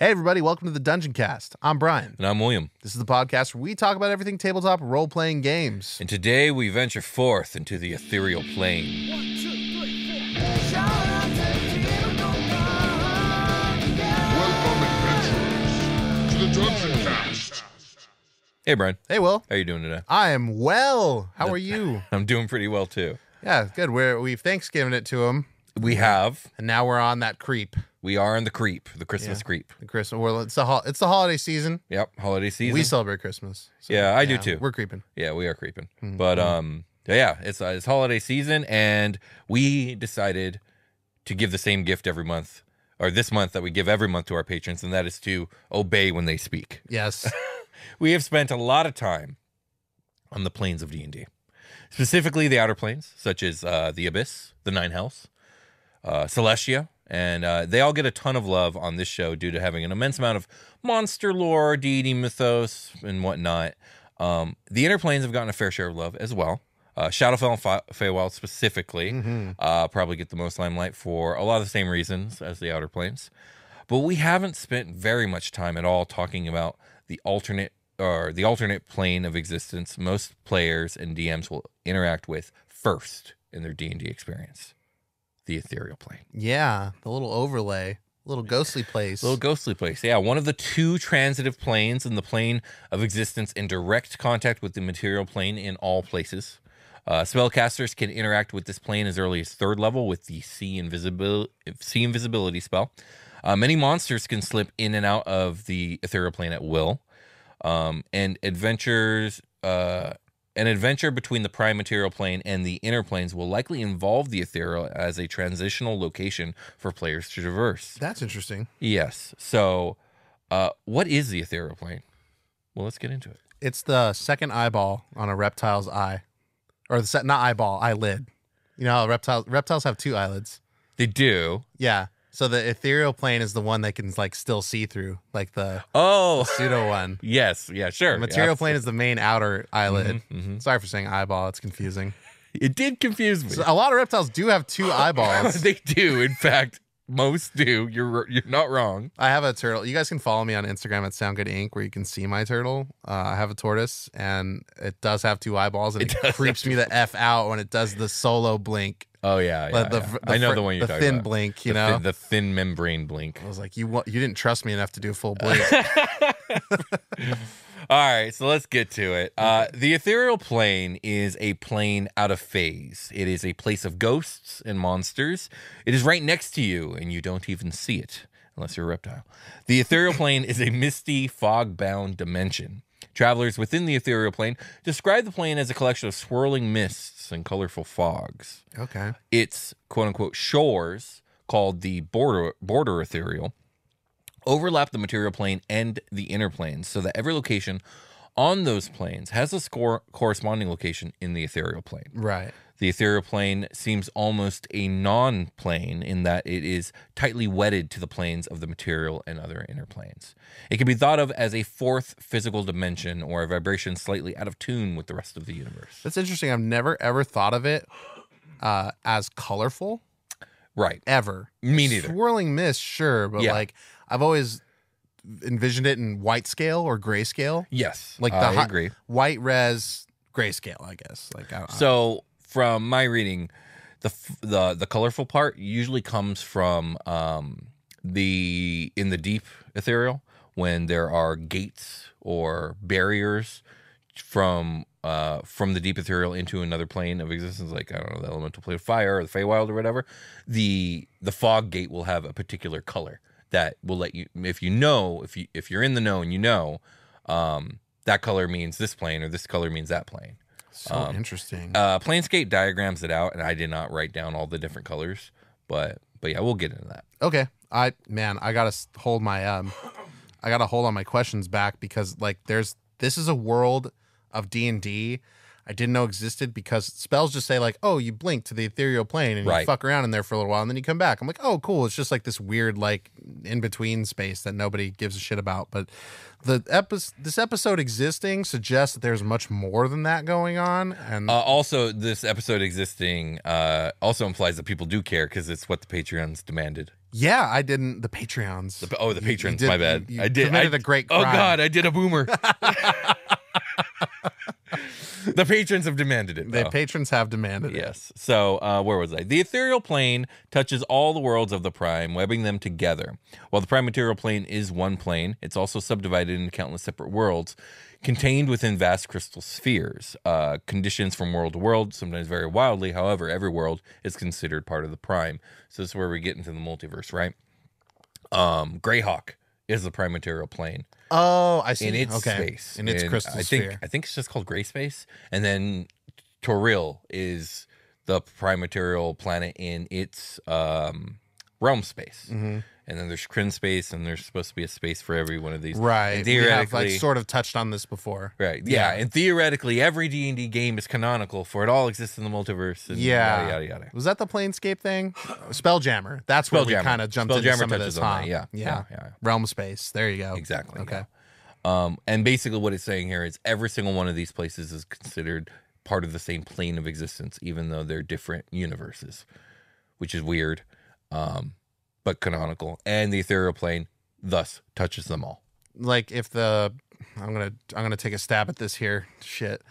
Hey everybody, welcome to the Dungeoncast. I'm Brian. And I'm William. This is the podcast where we talk about everything tabletop role-playing games. And today we venture forth into the Ethereal Plane. 1, 2, 3, 4. Shout out to Welcome, adventurers, to the Dungeoncast. Hey, Brian. Hey Will. How are you doing today? I am well. How are you? I'm doing pretty well, too. Yeah, good. We've Thanksgiving it to him, We have. and now we're on that creep. We are in the creep, the Christmas Yeah. creep. The Christmas. Well, it's the holiday season. Yep, holiday season. We celebrate Christmas. So, Yeah, I do too. We're creeping. Yeah, we are creeping. But, yeah, it's holiday season, and we decided to give the same gift every month, or this month that we give every month to our patrons, and that is to obey when they speak. Yes. We have spent a lot of time on the planes of D&D, specifically the outer planes, such as the Abyss, the Nine Hells, Celestia, and they all get a ton of love on this show due to having an immense amount of monster lore, deity mythos, and whatnot. The inner planes have gotten a fair share of love as well. Shadowfell and Feywild specifically probably get the most limelight for a lot of the same reasons as the outer planes. But we haven't spent very much time at all talking about the alternate plane of existence most players and DMs will interact with first in their D&D experience. The ethereal plane. Yeah, the little overlay, little ghostly place. Little ghostly place. Yeah, one of the two transitive planes in the plane of existence in direct contact with the material plane in all places. Spellcasters can interact with this plane as early as 3rd level with the See Invisibility spell. Many monsters can slip in and out of the ethereal plane at will. And an adventure between the prime material plane and the inner planes will likely involve the ethereal as a transitional location for players to traverse. That's interesting. Yes. So, what is the ethereal plane? Well, let's get into it. It's the second eyeball on a reptile's eye. Or not eyeball, eyelid. You know how reptiles have 2 eyelids. They do. Yeah. So the ethereal plane is the one they can like still see through, like the Oh, pseudo one. yes. Yeah, sure. The material Yeah. plane is the main outer eyelid. Mhm. Sorry for saying eyeball. It's confusing. It did confuse me. So a lot of reptiles do have 2 eyeballs. They do. In fact, most do. You're not wrong. I have a turtle. You guys can follow me on Instagram at SoundGood Inc. where you can see my turtle. I have a tortoise, and it does have 2 eyeballs, and it creeps me the F out when it does the solo blink. Oh, yeah. I know the one you're the talking thin about. blink, you know? The thin membrane blink. I was like, you didn't trust me enough to do a full blink. All right, so let's get to it. The ethereal plane is a plane out of phase. It is a place of ghosts and monsters. It is right next to you, and you don't even see it, unless you're a reptile. The ethereal plane is a misty, fog-bound dimension. Travelers within the ethereal plane describe the plane as a collection of swirling mists and colorful fogs. Okay. Its quote-unquote shores, called the border ethereal, overlap the material plane and the inner planes so that every location on those planes has a corresponding location in the ethereal plane. Right. The ethereal plane seems almost a non-plane in that it is tightly wedded to the planes of the material and other inner planes. It can be thought of as a 4th physical dimension or a vibration slightly out of tune with the rest of the universe. That's interesting. I've never, ever thought of it as colorful. Right. Ever. Me neither. Swirling mist, sure, but Yeah. like I've always envisioned it in white scale or grayscale. Yes. Like I agree. White res grayscale, I guess. Like So from my reading, the colorful part usually comes from in the deep ethereal when there are gates or barriers from the deep ethereal into another plane of existence, like I don't know, the elemental plane of fire or the Feywild or whatever. The fog gate will have a particular color that will let you, if you're in the know and you know, that color means this plane or this color means that plane. so interesting. Planescape diagrams it out, and I did not write down all the different colors, but yeah, we'll get into that. Okay. I gotta hold my I gotta hold on my questions back because like this is a world of D&D I didn't know existed because spells just say like, oh, you blink to the ethereal plane and you Right. fuck around in there for a little while and then you come back. I'm like, oh, cool. It's just like this weird like in between space that nobody gives a shit about. But this episode existing suggests that there's much more than that going on. And Also, this episode existing also implies that people do care because it's what the Patreons demanded. Yeah, I didn't. The Patreons. The patrons. did- My bad. you I did. committed a great crime. Oh God, I did a boomer. The patrons have demanded it. The though. patrons have demanded it. Yes. So where was I? The ethereal plane touches all the worlds of the prime, webbing them together. While the prime material plane is one plane, it's also subdivided into countless separate worlds, contained within vast crystal spheres. Conditions from world to world sometimes vary wildly. However, every world is considered part of the prime. So this is where we get into the multiverse, right? Greyhawk is the prime material plane. Oh, I see. In its okay. space. In its And crystal sphere. I think it's just called gray space. And then Toril is the prime material planet in its realm space. Mm-hmm. And then there's Kryn space, and there's supposed to be a space for every one of these. Right. And We have theoretically, sort of touched on this before. right. Yeah. And theoretically, every D&D game is canonical, for it all exists in the multiverse. And Yeah. Yada, yada, yada. Was that the Planescape thing? Spelljammer. That's where we Spelljammer. kind of jumped into Spelljammer some of touches this, on huh? that, yeah. Yeah. Yeah. Realm space. There you go. Exactly. Okay. Yeah. And basically what it's saying here is every single one of these places is considered part of the same plane of existence, even though they're different universes, which is weird, but canonical. And the ethereal plane thus touches them all. Like if the I'm gonna take a stab at this here. Shit.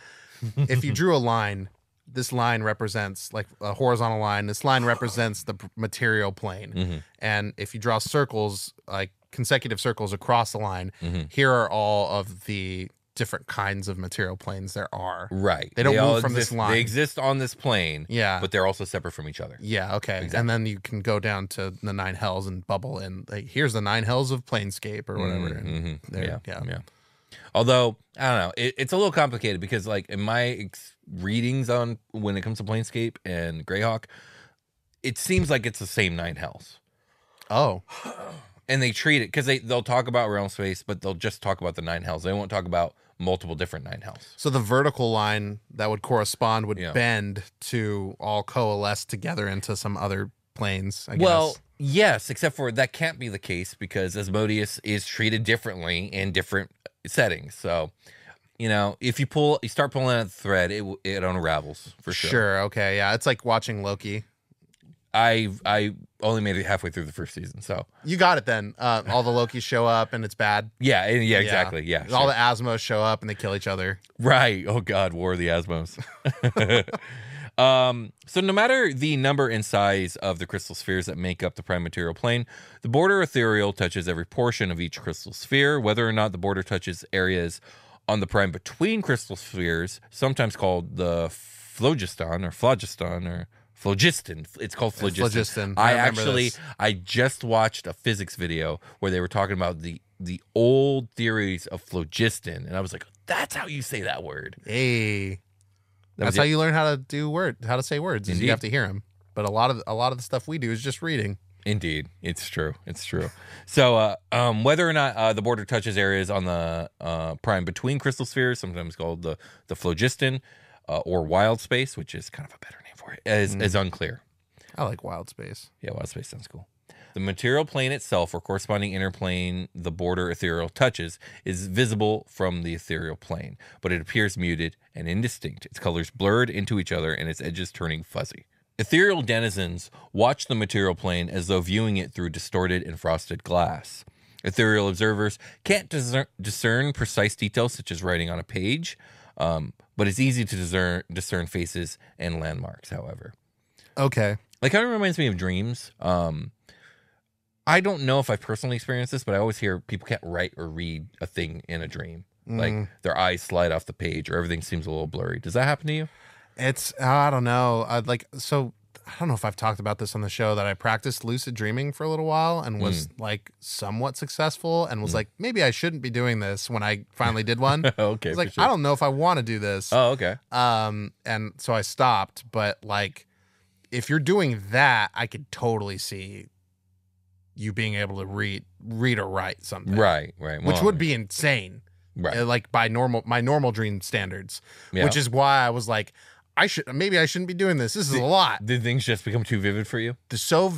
If you drew a line, this line represents like a horizontal line. This line represents the material plane. Mm-hmm. And if you draw circles, like consecutive circles across the line, Mm-hmm. here are all of the different kinds of material planes there are. Right. They don't all move from this exist- line. They exist on this plane, Yeah. but they're also separate from each other. Yeah, okay. Exactly. And then you can go down to the 9 hells and bubble in. Like, here's the 9 hells of Planescape or whatever. And Mhm. there- Yeah. Although, I don't know, it's a little complicated because, like, in my readings on when it comes to Planescape and Greyhawk, it seems like it's the same 9 hells. Oh, And they treat it because they'll talk about realm space, but they'll just talk about the 9 hells. They won't talk about multiple different 9 hells. so the vertical line that would correspond would Yeah. bend to all coalesce together into some other planes, I guess. Well, yes, except for that can't be the case because Asmodeus is treated differently in different settings. So, if you start pulling at the thread, it unravels for sure. Sure, okay, yeah. It's like watching Loki. I only made it halfway through the first season, so You got it then. All the Lokis show up and it's bad. yeah, exactly, yeah, All sure. the Asmos show up and they kill each other. Right. Oh God, War of the Asmos. So no matter the number and size of the crystal spheres that make up the prime material plane, the border ethereal touches every portion of each crystal sphere. Whether or not the border touches areas on the prime between crystal spheres, sometimes called the phlogiston or phlogiston. It's called phlogiston. Phlogiston. I remember this. I just watched a physics video where they were talking about the old theories of phlogiston, and I was like, that's how you say that word. Hey. That That's was how it. you learn how to say words. Is Indeed. you have to hear them. But a lot of the stuff we do is just reading. Indeed, it's true. It's true. So, whether or not the border touches areas on the prime between crystal spheres, sometimes called the phlogiston or wild space, which is kind of a better name for it, is unclear. I like wild space. Yeah, wild space sounds cool. The material plane itself, or corresponding inner plane the border ethereal touches, is visible from the ethereal plane, but it appears muted and indistinct, its colors blurred into each other and its edges turning fuzzy. Ethereal denizens watch the material plane as though viewing it through distorted and frosted glass. Ethereal observers can't discern precise details such as writing on a page, but it's easy to discern faces and landmarks, however. Okay. Like, kind of reminds me of dreams. I don't know if I've personally experienced this, but I always hear people can't write or read a thing in a dream. Like, their eyes slide off the page or everything seems a little blurry. Does that happen to you? It's I don't know. I don't know if I've talked about this on the show that I practiced lucid dreaming for a little while and was like somewhat successful and was like, maybe I shouldn't be doing this when I finally did one. Okay. It's like, for sure. I don't know if I want to do this. Oh, okay. And so I stopped. But like, if you're doing that, I could totally see you being able to read or write something. Right. Which Well, would be insane. right. Like by my normal dream standards. Yeah. Which is why I was like, I shouldn't be doing this. This is a lot. Did things just become too vivid for you? So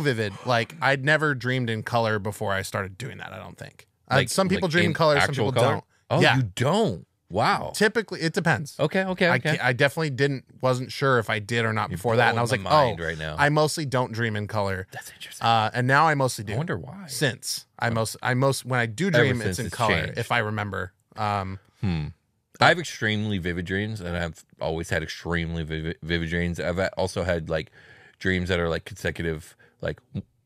vivid. Like I'd never dreamed in color before I started doing that. I don't think. Like- Some people like dream in color. Some actual people color? don't. Oh, Yeah. you don't. Wow. Typically, it depends. Okay. I definitely wasn't sure if I did or not before that, and I was like, mind right now. I mostly don't dream in color. That's interesting. And now I mostly do. I wonder why. Since I most when I do dream, Ever it's since in it's color changed. if I remember. I have extremely vivid dreams, and I've always had extremely vivid dreams. I've also had like dreams that are like consecutive. Like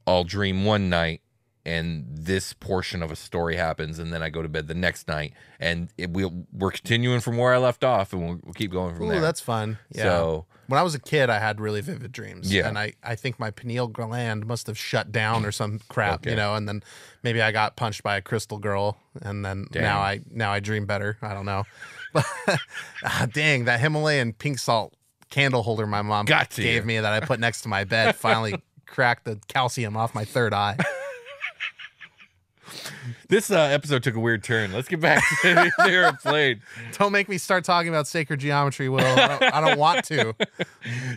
I'll dream one night, and this portion of a story happens, and then I go to bed the next night, and we're continuing from where I left off, and we'll keep going from there. Ooh, that's fun. Yeah. So when I was a kid, I had really vivid dreams. Yeah. And I think my pineal gland must have shut down or some crap, Okay. you know, and then maybe I got punched by a crystal girl, and then now I dream better. I don't know. But dang, that Himalayan pink salt candle holder my mom gave me that I put next to my bed finally cracked the calcium off my third eye. this episode took a weird turn. Let's get back to the Ethereal Plane. Don't make me start talking about sacred geometry, Will. I don't want to.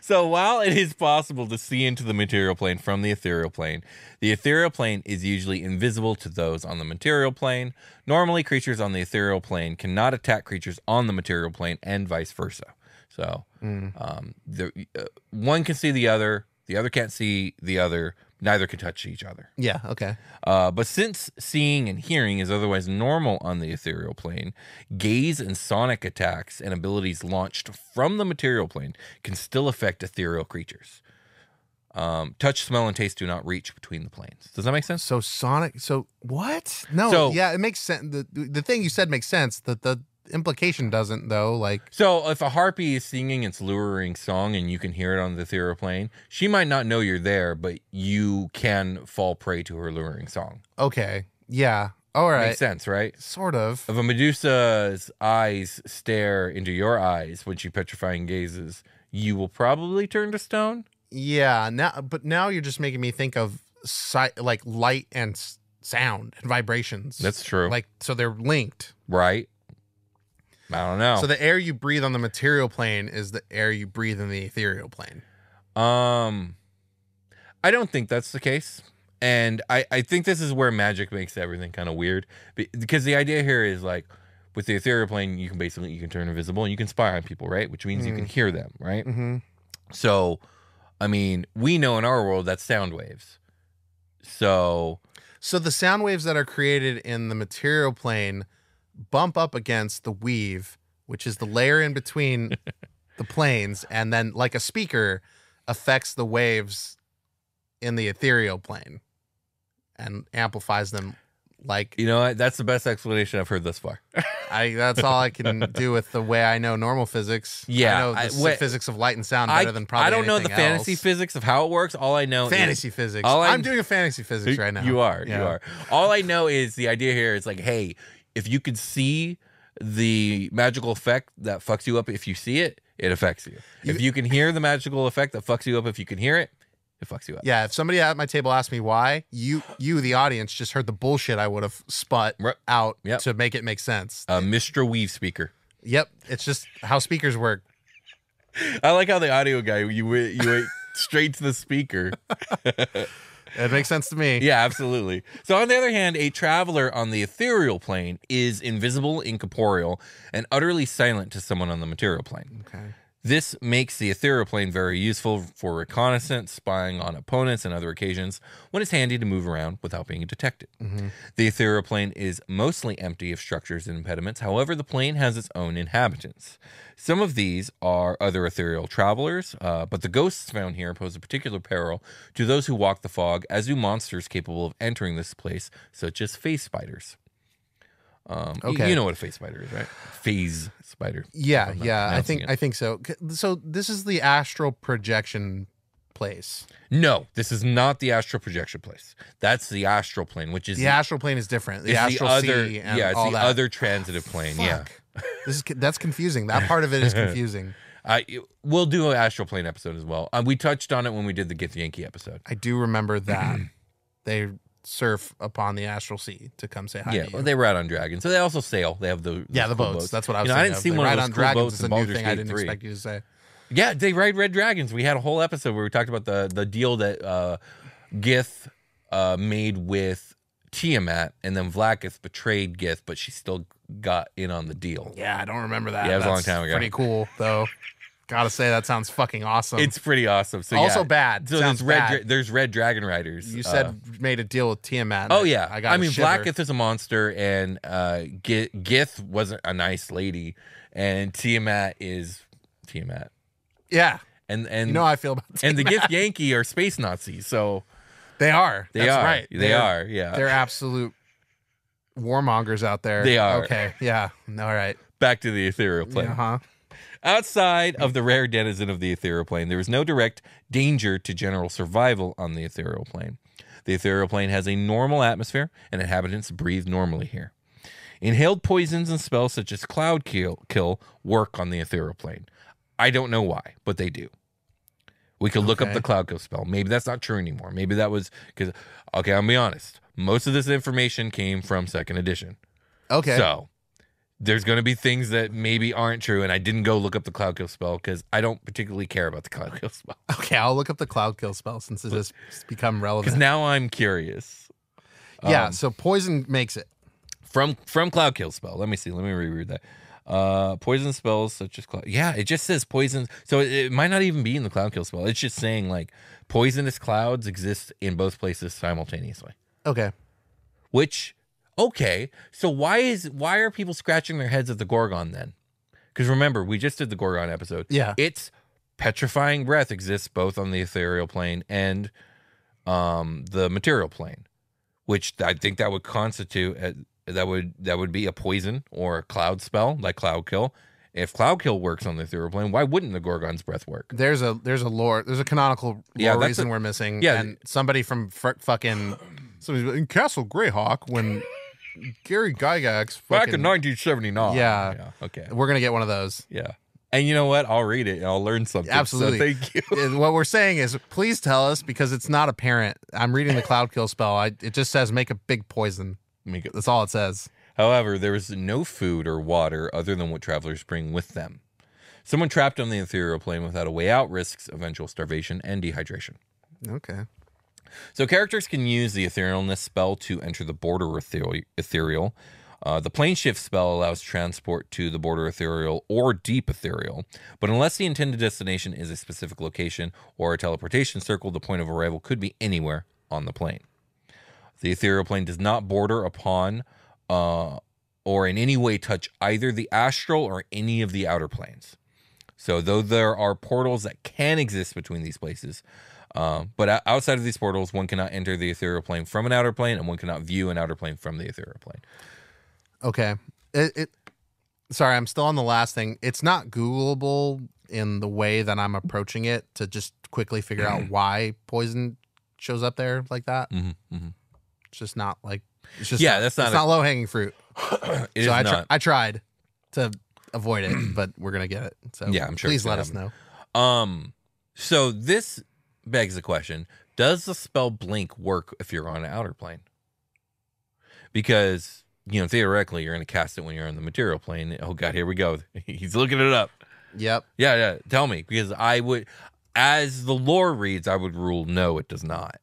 So while it is possible to see into the material plane from the ethereal plane is usually invisible to those on the material plane. Normally, creatures on the ethereal plane cannot attack creatures on the material plane and vice versa. So one can see the other can't see the other, neither can touch each other. Yeah, okay. But since seeing and hearing is otherwise normal on the ethereal plane, gaze and sonic attacks and abilities launched from the material plane can still affect ethereal creatures. Touch, smell, and taste do not reach between the planes. Does that make sense? So sonic. So what? No. So- yeah, it makes sense. The thing you said makes sense. The implication doesn't though. Like, So if a harpy is singing its luring song and you can hear it on the ethereal plane, she might not know you're there, but you can fall prey to her luring song. okay, yeah, all right, Makes sense, right? sort of. If a Medusa's eyes stare into your eyes when she petrifying gazes, you will probably turn to stone. Yeah. Now you're just making me think of like light and sound and vibrations. That's true. Like, so they're linked. Right? I don't know. So the air you breathe on the material plane is the air you breathe in the ethereal plane. I don't think that's the case. And I think this is where magic makes everything kind of weird. Because the idea here is like, with the ethereal plane, you can turn invisible and you can spy on people, right? Which means you can hear them, right? Mm-hmm. So, I mean, we know in our world that's sound waves. So the sound waves that are created in the material plane bump up against the weave, which is the layer in between the planes, and then like a speaker affects the waves in the ethereal plane and amplifies them. Like, you know what? That's the best explanation I've heard thus far. that's all I can do with the way I know normal physics. Yeah, I know the physics of light and sound better than probably I don't know the anything fantasy else. physics of how it works. All I know Fantasy physics. I'm doing a fantasy physics right now. You are. Yeah. You are. All I know is the idea here is like, hey, if you could see the magical effect that fucks you up, if you see it, it affects you. If you can hear the magical effect that fucks you up, if you can hear it, it fucks you up. Yeah, if somebody at my table asked me why, you the audience, just heard the bullshit I would have sput out to make it make sense. Mr. Weave speaker. Yep, it's just how speakers work. I like how the audio guy, you went straight to the speaker. It makes sense to me. Yeah, absolutely. So on the other hand, a traveler on the ethereal plane is invisible, incorporeal, and utterly silent to someone on the material plane. Okay. This makes the ethereal plane very useful for reconnaissance, spying on opponents, and other occasions when it's handy to move around without being detected. The ethereal plane is mostly empty of structures and impediments. However, the plane has its own inhabitants. Some of these are other ethereal travelers, but the ghosts found here pose a particular peril to those who walk the fog, as do monsters capable of entering this place, such as phase spiders. Okay. You know what a phase spider is, right? Phase spider. Yeah, I'm not yeah. I pronouncing think so. So this is the astral projection place. No, this is not the astral projection place. That's the astral plane, which is The astral plane is different. The it's astral other, sea and yeah, it's all the that. other transitive plane. Yeah, Fuck. That's confusing. That part of it is confusing. We'll do an astral plane episode as well. We touched on it when we did the Get the Yankee episode. I do remember that they surf upon the astral sea to come say hi Yeah, to you. well, they ride on dragons. So they also sail. They have the The boats. That's what I was I saying. didn't see one of ride those on cool dragons. boats It's in a new Baldur's thing I Gate didn't 3. expect you to say. Yeah, they ride red dragons. We had a whole episode where we talked about the deal that Gith made with Tiamat, and then Vlaakith betrayed Gith, but she still got in on the deal. Yeah, I don't remember that. Yeah, it was a long That's time ago. Pretty cool, though. Gotta say, that sounds fucking awesome. It's pretty awesome. So also yeah. So Sounds there's bad. there's red dragon riders. You said made a deal with Tiamat. Oh yeah, I got. Blackith is a monster, and Gith was a nice lady, and Tiamat is Tiamat. Yeah, and you know how I feel about Tiamat. and the Gith Yankee are space Nazis. So they are. That's right. They are. Yeah, they're absolute warmongers out there. They are. Okay. Yeah. All right. Back to the ethereal plane. Uh-huh. Outside of the rare denizen of the ethereal plane, there is no direct danger to general survival on the ethereal plane. The ethereal plane has a normal atmosphere, and inhabitants breathe normally here. Inhaled poisons and spells such as cloud kill work on the ethereal plane. I don't know why, but they do. We could look up the cloud kill spell. Maybe that's not true anymore. Maybe that was because, okay, I'll be honest. Most of this information came from 2nd edition. Okay. So there's going to be things that maybe aren't true, and I didn't go look up the cloud kill spell because I don't particularly care about the cloud kill spell. Okay, I'll look up the cloud kill spell since it has become relevant. Because now I'm curious. Yeah, so poison makes it. From cloud kill spell. Let me see. Let me reread that. Poison spells such as cloud. Yeah, it just says poison. So it might not even be in the cloud kill spell. It's just saying like poisonous clouds exist in both places simultaneously. Okay. Which, okay, so why are people scratching their heads at the Gorgon then? Because remember, we just did the Gorgon episode. Yeah. Its petrifying breath exists both on the ethereal plane and the material plane, which I think that would constitute that would be a poison or a cloud spell like cloud kill. If cloud kill works on the ethereal plane, why wouldn't the Gorgon's breath work? There's a lore. There's a canonical lore reason we're missing. Yeah. And somebody from fucking somebody's in Castle Greyhawk when Gary Gygax Back in 1979. Yeah. Okay. We're gonna get one of those. Yeah. And you know what? I'll read it and I'll learn something. Absolutely. So thank you. And what we're saying is, please tell us because it's not apparent. I'm reading the cloud kill spell. It just says make a big poison. That's all it says. However, there is no food or water other than what travelers bring with them. Someone trapped on the ethereal plane without a way out risks eventual starvation and dehydration. Okay. So characters can use the etherealness spell to enter the border ethereal. The plane shift spell allows transport to the border ethereal or deep ethereal, but unless the intended destination is a specific location or a teleportation circle, the point of arrival could be anywhere on the plane. The ethereal plane does not border upon or in any way touch either the astral or any of the outer planes. So though there are portals that can exist between these places, but outside of these portals, one cannot enter the ethereal plane from an outer plane, and one cannot view an outer plane from the ethereal plane. Okay. Sorry, I'm still on the last thing. It's not Googleable in the way that I'm approaching it to just quickly figure out why poison shows up there like that. Mm-hmm, mm-hmm. It's just not like it's just that's not it's not low hanging fruit. It so is not. I tried to avoid it, but we're gonna get it. So Yeah, I'm sure Please it's let gonna us know. happen. So this begs the question: does the spell blink work if you're on an outer plane? Because theoretically, you're going to cast it when you're on the material plane. Oh God, here we go. He's looking it up. Yep. Yeah. Tell me, because I would, as the lore reads, I would rule no, it does not.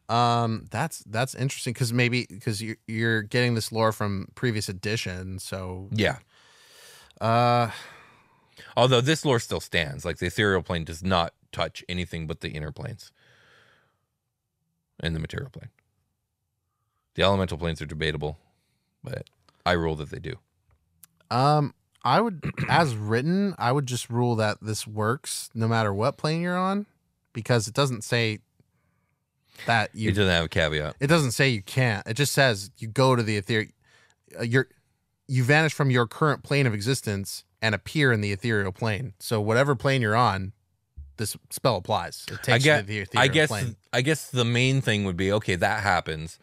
That's interesting because you're getting this lore from previous edition, so Yeah. Although this lore still stands, like the ethereal plane does not touch anything but the inner planes in the material plane. The elemental planes are debatable, but I rule that they do. I would, as written, I would just rule that this works no matter what plane you're on, because it doesn't say that you. It doesn't have a caveat. It doesn't say you can't. It just says you go to the ethereal. You vanish from your current plane of existence and appear in the ethereal plane. So whatever plane you're on, this spell applies. It takes you to the ethereal plane. I guess the main thing would be, okay, that happens,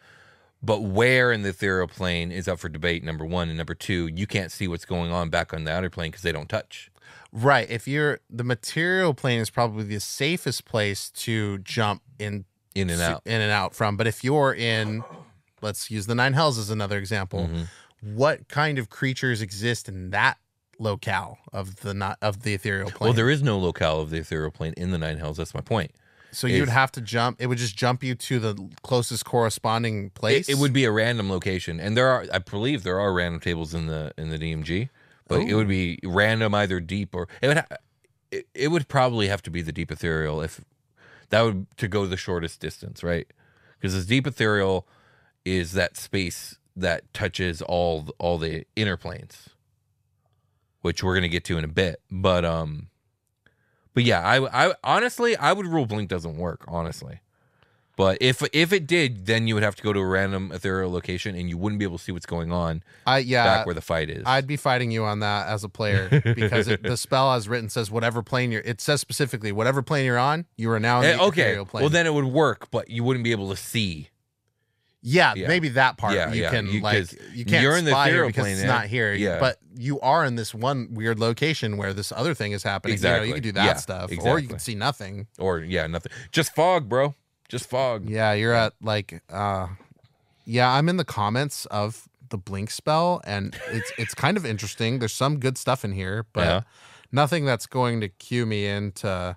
but where in the ethereal plane is up for debate, number one. And number two, you can't see what's going on back on the outer plane because they don't touch. Right. The material plane is probably the safest place to jump in and out from. But if you're in, let's use the Nine Hells as another example. Mm-hmm. What kind of creatures exist in that locale of the ethereal plane? Well, there is no locale of the ethereal plane in the Nine Hells. That's my point. So you'd have to jump. It would just jump you to the closest corresponding place. It would be a random location, and I believe there are random tables in the DMG, but it would be random, either deep or it would probably have to be the deep ethereal if that would to go the shortest distance, right? Because the deep ethereal is that space that touches all the inner planes, which we're gonna get to in a bit, but yeah, I honestly I would rule blink doesn't work, honestly. But if it did, then you would have to go to a random ethereal location, and you wouldn't be able to see what's going on. Back where the fight is. I'd be fighting you on that as a player because the spell as written says whatever plane it says specifically whatever plane you're on, you are now in the ethereal plane. Well, then it would work, but you wouldn't be able to see. Yeah, maybe that part you can't you're in the ethereal because plane, it's not here. But you are in this one weird location where this other thing is happening. Exactly. You can do that stuff, or you can see nothing, or nothing. Just fog, bro. Just fog. Yeah, you're at I'm in the comments of the blink spell, and it's kind of interesting. There's some good stuff in here, but nothing that's going to cue me into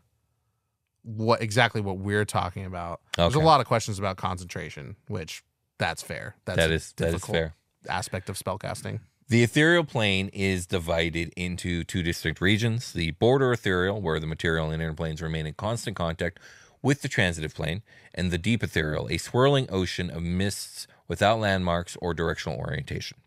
what we're talking about. Okay. There's a lot of questions about concentration, which that's fair. That is fair aspect of spellcasting. The ethereal plane is divided into two distinct regions: the border ethereal, where the material and inner planes remain in constant contact with the transitive plane, and the deep ethereal, a swirling ocean of mists without landmarks or directional orientation.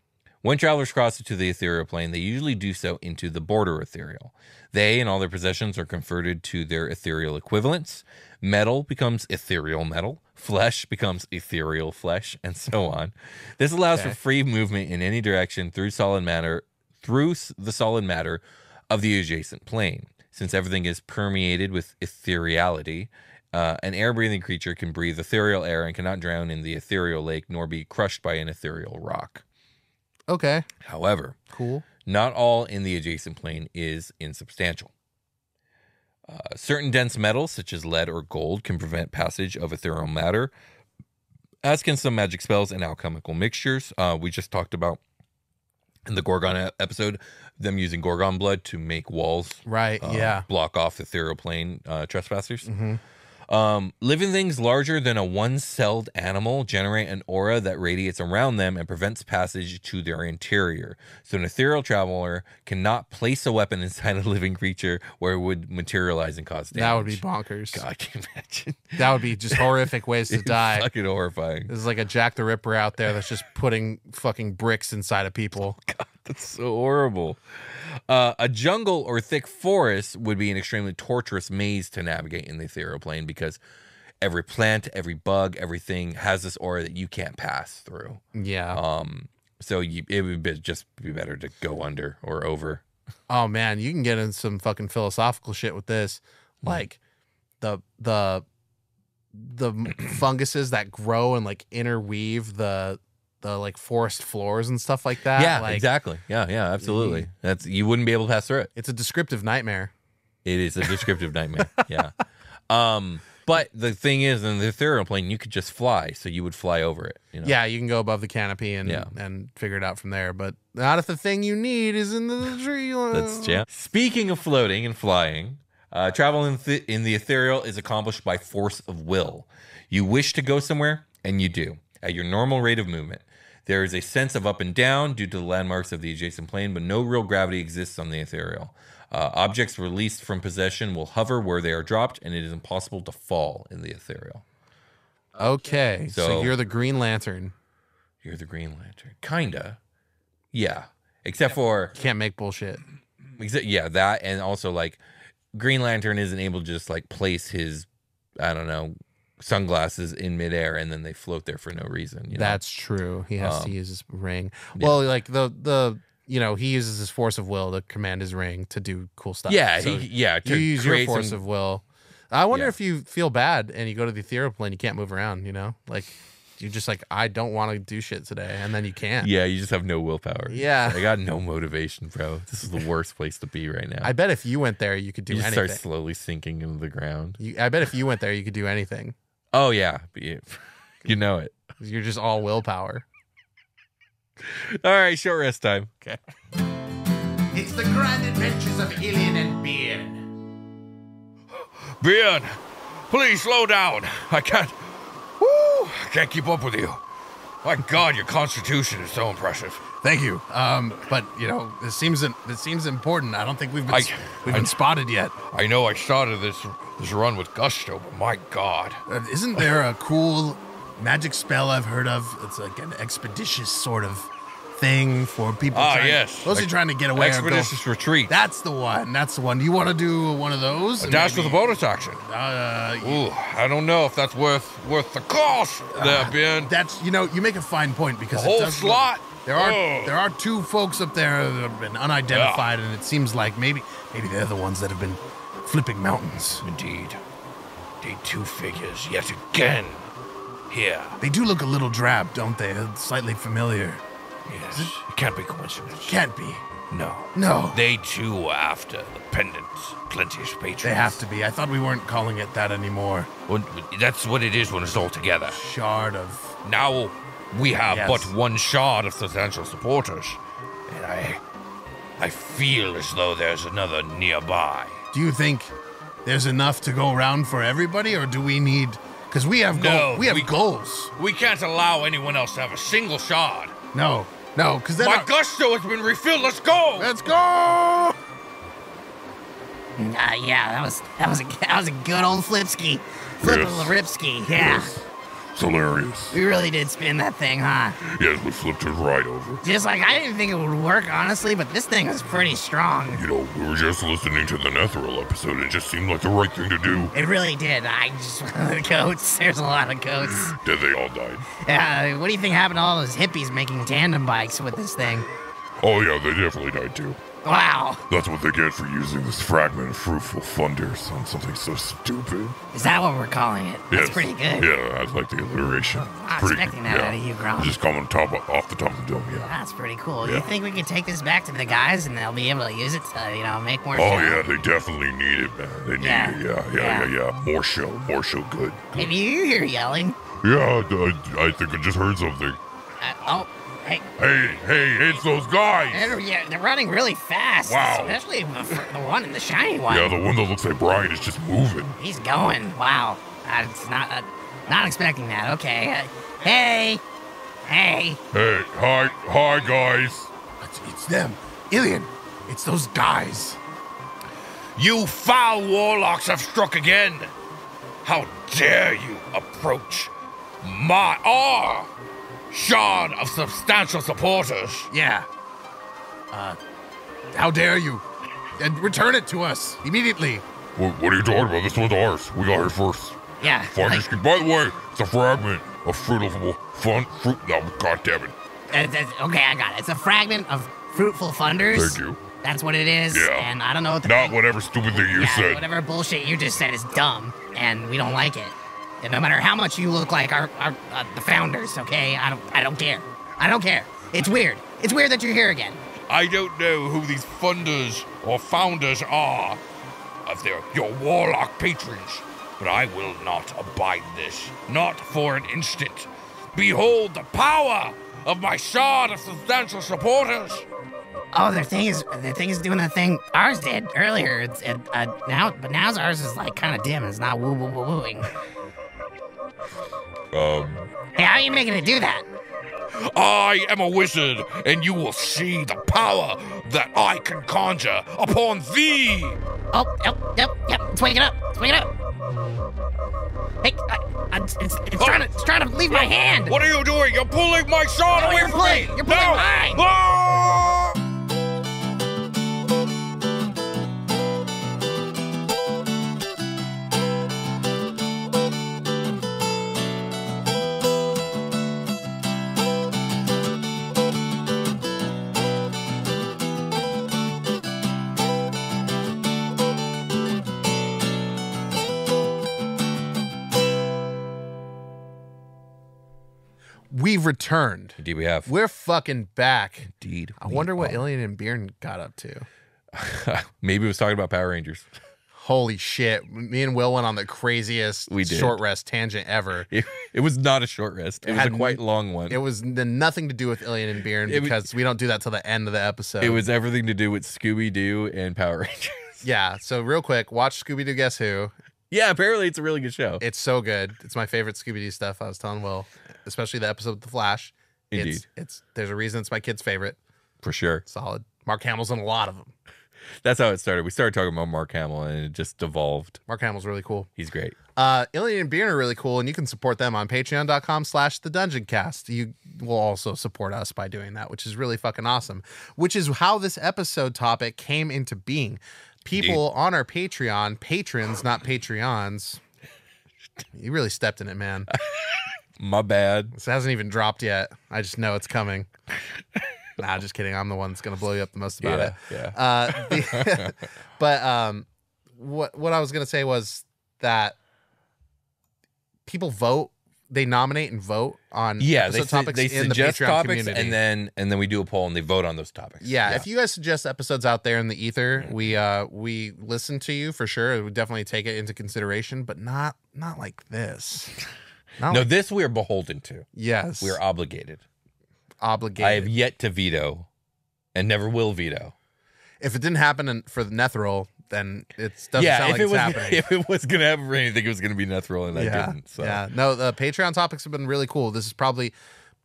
When travelers cross to the ethereal plane, they usually do so into the border ethereal. They and all their possessions are converted to their ethereal equivalents. Metal becomes ethereal metal. Flesh becomes ethereal flesh, and so on. This allows for free movement in any direction through the solid matter of the adjacent plane. Since everything is permeated with ethereality, an air-breathing creature can breathe ethereal air and cannot drown in the ethereal lake nor be crushed by an ethereal rock. Okay. However, cool. Not all in the adjacent plane is insubstantial. Certain dense metals, such as lead or gold, can prevent passage of ethereal matter, as can some magic spells and alchemical mixtures. We just talked about in the Gorgon episode, them using Gorgon blood to make walls. Right, block off the ethereal plane trespassers. Mm-hmm. Living things larger than a one-celled animal generate an aura that radiates around them and prevents passage to their interior. So an ethereal traveler cannot place a weapon inside a living creature where it would materialize and cause damage. That would be bonkers. God, can you imagine? That would be just horrific ways to die. Fucking horrifying. There's like a Jack the Ripper out there that's just putting fucking bricks inside of people. God, that's so horrible. A jungle or thick forest would be an extremely torturous maze to navigate in the ethereal plane because every plant, every bug, everything has this aura that you can't pass through. Yeah. So it would just be better to go under or over. Oh man, you can get in some fucking philosophical shit with this, like the funguses that grow and like interweave the like forest floors and stuff like that. Yeah, like, exactly. Yeah, absolutely. You wouldn't be able to pass through it. It's a descriptive nightmare. It is a descriptive nightmare. Yeah. But the thing is, in the ethereal plane, you could just fly, so you would fly over it. You know? Yeah, you can go above the canopy and figure it out from there. But not if the thing you need is in the tree. Speaking of floating and flying, travel in the ethereal is accomplished by force of will. You wish to go somewhere, and you do, at your normal rate of movement. There is a sense of up and down due to the landmarks of the adjacent plane, but no real gravity exists on the ethereal. Objects released from possession will hover where they are dropped, and it is impossible to fall in the ethereal. Okay, so you're the Green Lantern. You're the Green Lantern. Kinda. Yeah. Except for... Can't make bullshit. Yeah, that, and also, like, Green Lantern isn't able to just, like, place his, I don't know, sunglasses in midair and then they float there for no reason. You know? That's true. He has to use his ring. Well, like the he uses his force of will to command his ring to do cool stuff. Yeah, so you use your force of will. I wonder if you feel bad and you go to the ethereal plane, you can't move around. You know, like you're just like, I don't want to do shit today, and then you can't. Yeah, you just have no willpower. Yeah, I got no motivation, bro. This is the worst place to be right now. I bet if you went there, you could do anything. Start slowly sinking into the ground. I bet if you went there, you could do anything. Oh yeah, you know it. You're just all willpower. All right, short rest time. Okay. It's the grand adventures of Ilian and Beard. Beard, Please slow down. I can't keep up with you. My God, your constitution is so impressive. Thank you. But this seems important. I don't think we've been spotted yet. I know I started this run with gusto, but my God. Isn't there a cool magic spell I've heard of? It's like an expeditious sort of thing for people. Those are trying to get away. Expeditious retreat. That's the one. Do you want to do one of those? A dash with a bonus action. I don't know if that's worth the cost. There, Ben. That's you make a fine point because the whole slot. There are two folks up there that have been unidentified, and it seems like maybe they're the ones that have been flipping mountains. Indeed. Two figures yet again here. They do look a little drab, don't they? Slightly familiar. Yes. It can't be coincidence. Can't be. No. They too are after the pendants, plenteous patrons. They have to be. I thought we weren't calling it that anymore. Well, that's what it is when it's all together. Shard of... Now we have but one shard of substantial supporters. And I feel as though there's another nearby. Do you think there's enough to go around for everybody, or do we need... Because we have goals. We can't allow anyone else to have a single shard. No, because my gusto has been refilled. Let's go. Let's go. Yeah, that was a good old flipski, Ripski. Yeah. It's hilarious. We really did spin that thing, huh? Yes, we flipped it right over. Just like I didn't think it would work, honestly, but this thing was pretty strong. We were just listening to the Ethereal episode, and it just seemed like the right thing to do. It really did. The goats. There's a lot of goats. Did they all die? What do you think happened to all those hippies making tandem bikes with this thing? Oh yeah, they definitely died too. Wow. That's what they get for using this fragment of fruitful funders on something so stupid. Is that what we're calling it? That's pretty good. Yeah, I like the alliteration. I'm expecting that out of you, Grom. Just coming off the top of the dome, yeah. That's pretty cool. Yeah. You think we could take this back to the guys and they'll be able to use it to, make more show? Oh, yeah, they definitely need it, man. They need it, yeah. More show, good. Maybe you hear yelling. Yeah, I think I just heard something. Hey. Hey, it's those guys. They're running really fast. Wow. Especially the one in the shiny one. Yeah, the one that looks like Brian is just moving. He's going. Wow. It's not expecting that. Okay. Hey. Hey, hi, guys. It's them. Ilian, it's those guys. You foul warlocks have struck again. How dare you approach our shard of substantial supporters? Yeah. How dare you? And return it to us immediately. What are you talking about? This one's ours. We got here first. Yeah. By the way, it's a fragment of fruitful fruit. No, God damn it. Okay, I got it. It's a fragment of fruitful funders. Thank you. That's what it is. Yeah. And I don't know what Not whatever stupid thing you said. Whatever bullshit you just said is dumb, and we don't like it. And no matter how much you look like our the founders, okay? I don't care. I don't care. It's weird. It's weird that you're here again. I don't know who these funders or founders are, if they're your warlock patrons, but I will not abide this. Not for an instant. Behold the power of my shard of substantial supporters. Oh, the thing is doing the thing ours did earlier. Now ours is like kind of dim. It's not wooing. Hey, how are you making it do that? I am a wizard, and you will see the power that I can conjure upon thee. Oh, yep. It's waking up. Hey, it's trying to leave my hand. What are you doing? You're pulling my shard away from me. You're pulling mine. Ah! We've returned. Indeed, we have. We're fucking back. Indeed. I wonder what Ilian and Bjorn got up to. Maybe it was talking about Power Rangers. Holy shit. Me and Will went on the craziest short rest tangent ever. It was not a short rest. It was a quite long one. It was nothing to do with Ilian and Bjorn because we don't do that till the end of the episode. It was everything to do with Scooby-Doo and Power Rangers. Yeah, so real quick, watch Scooby-Doo Guess Who. Yeah, apparently it's a really good show. It's so good. It's my favorite Scooby-Doo stuff. I was telling Will, especially the episode with the Flash. Indeed. It's there's a reason it's my kid's favorite. For sure. Solid. Mark Hamill's in a lot of them. That's how it started. We started talking about Mark Hamill, and it just devolved. Mark Hamill's really cool. He's great. Ilian and Beer are really cool, and you can support them on patreon.com/thedungeoncast. You will also support us by doing that, which is really fucking awesome, which is how this episode topic came into being. People on our Patreon, patrons, not Patreons. You really stepped in it, man. My bad. This hasn't even dropped yet. I just know it's coming. Nah, just kidding. I'm the one that's going to blow you up the most about it. Yeah. But what I was going to say was that people vote. They nominate and vote on episode topics they in the suggest Patreon topics, community. and then we do a poll and they vote on those topics. Yeah, if you guys suggest episodes out there in the ether, we listen to you for sure. We definitely take it into consideration, but not like this. This we are beholden to. Yes, We are obligated. I have yet to veto and never will veto. If it didn't happen for the Netheril, then it doesn't sound like it's happening. If it was going to happen for anything, it was going to be Netheril, and I didn't. So. Yeah, no, the Patreon topics have been really cool. This is probably,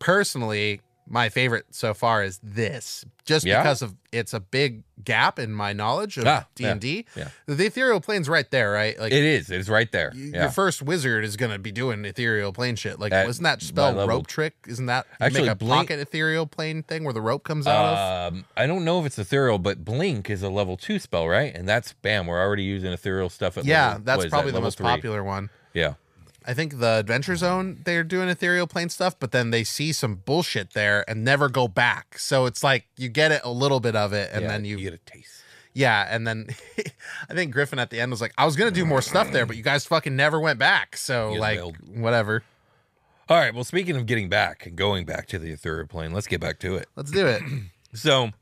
personally, my favorite so far is this. Just because of it's a big gap in my knowledge of D&D. Yeah. The Ethereal Plane's right there, right? Like it is. It is right there. Your first wizard is going to be doing Ethereal Plane shit. Like, wasn't that spell rope trick? Isn't that actually make a pocket Ethereal Plane thing where the rope comes out of? I don't know if it's ethereal, but Blink is a level 2 spell, right? And that's bam. We're already using ethereal stuff at level, that's probably the level most 3? popular one. Yeah. I think the Adventure Zone, they're doing Ethereal Plane stuff, but then they see some bullshit there and never go back. So it's like you get it a little bit of it, and then you get a taste. Yeah, and then I think Griffin at the end was like, I was going to do more stuff there, but you guys fucking never went back. So, like, whatever. All right, well, speaking of getting back and going back to the Ethereal Plane, let's get back to it. Let's do it. So,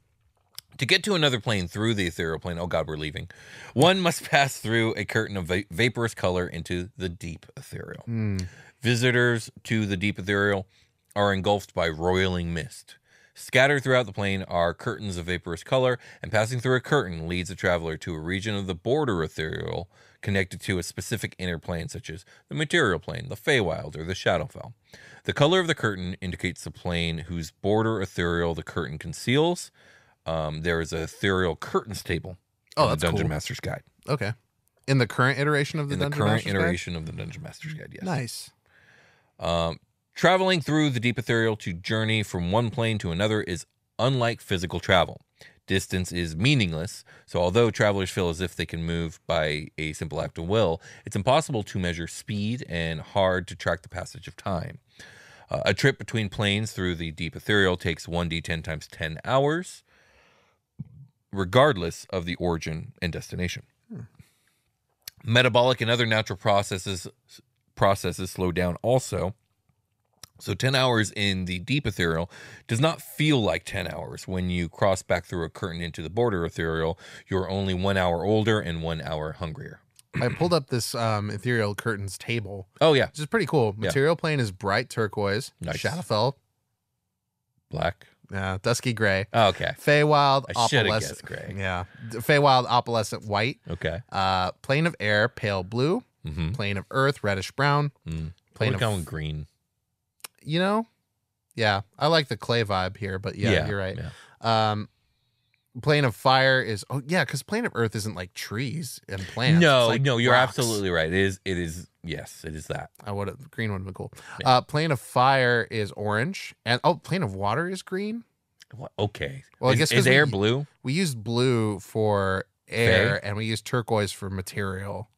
to get to another plane through the Ethereal Plane, oh God, we're leaving, one must pass through a curtain of vaporous color into the deep ethereal. Visitors to the deep ethereal are engulfed by roiling mist. Scattered throughout the plane are curtains of vaporous color, and passing through a curtain leads a traveler to a region of the border ethereal connected to a specific inner plane, such as the material plane, the Feywild, or the Shadowfell. The color of the curtain indicates the plane whose border ethereal the curtain conceals. There is a ethereal curtains table in the Dungeon Master's Guide. Okay. In the current iteration of the Dungeon Master's Guide? In the current iteration of the Dungeon Master's Guide, yes. Nice. Traveling through the deep ethereal to journey from one plane to another is unlike physical travel. Distance is meaningless, so although travelers feel as if they can move by a simple act of will, it's impossible to measure speed and hard to track the passage of time. A trip between planes through the deep ethereal takes 1d10 times 10 hours, regardless of the origin and destination. Metabolic and other natural processes slow down also. So 10 hours in the deep ethereal does not feel like 10 hours. When you cross back through a curtain into the border ethereal, you're only 1 hour older and 1 hour hungrier. I pulled up this ethereal curtains table. Oh, yeah. Which is pretty cool. Material plane is bright turquoise. Nice. Shadowfell. Black. Dusky gray. Oh, okay. Feywild, I should have opalescent guessed gray. Yeah. Feywild, opalescent white. Okay. Plane of air, pale blue. Plane of earth, reddish brown. Plane of green. You know? Yeah. I like the clay vibe here, but yeah. You're right. Yeah. Plane of fire is because plane of earth isn't like trees and plants. No, it's like you're rocks. absolutely right. It is. Yes, it is that. Green would have been cool. Yeah. Plane of fire is orange, and plane of water is green. What? Okay. Well, I guess is air blue? We used blue for air, and we used turquoise for material.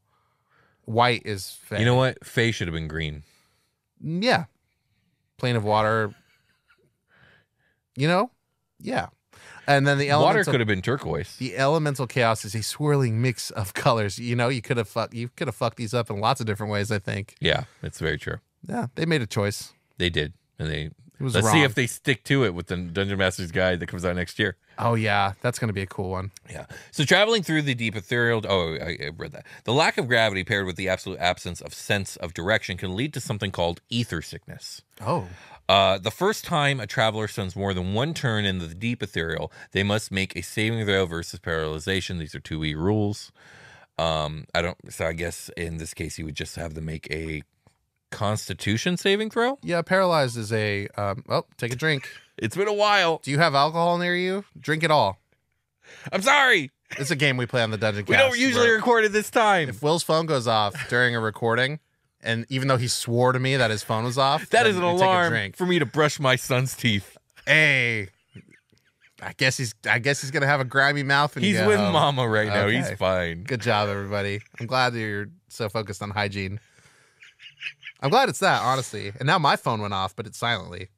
White is fey. You know what? Fey should have been green. Yeah. Plane of water. You know? Yeah. And then the water could have been turquoise. The elemental chaos is a swirling mix of colors. You know, you could have fucked these up in lots of different ways, I think. Yeah, that's very true. Yeah, they made a choice. They did. And let's wrong. See if they stick to it with the Dungeon Master's Guide that comes out next year. Oh, yeah. That's going to be a cool one. Yeah. So traveling through the deep ethereal... Oh, I read that. The lack of gravity paired with the absolute absence of sense of direction can lead to something called ether sickness. Oh. The first time a traveler spends more than one turn in the deep ethereal, they must make a saving throw versus paralyzation. These are 2E rules. So I guess in this case, you would just have them make a Constitution saving throw. Yeah, paralyzed is a. Take a drink. It's been a while. Do you have alcohol near you? Drink it all. I'm sorry. It's a game we play on the Dungeoncast. We don't usually record at this time. If Will's phone goes off during a recording, and even though he swore to me that his phone was off, that then is an you take a alarm drink. for me to brush my son's teeth. Hey, I guess he's gonna have a grimy mouth. When He's you get with home. Mama right now. Okay. He's fine. Good job, everybody. I'm glad that you're so focused on hygiene. I'm glad it's that, honestly. And now my phone went off, but it's silently.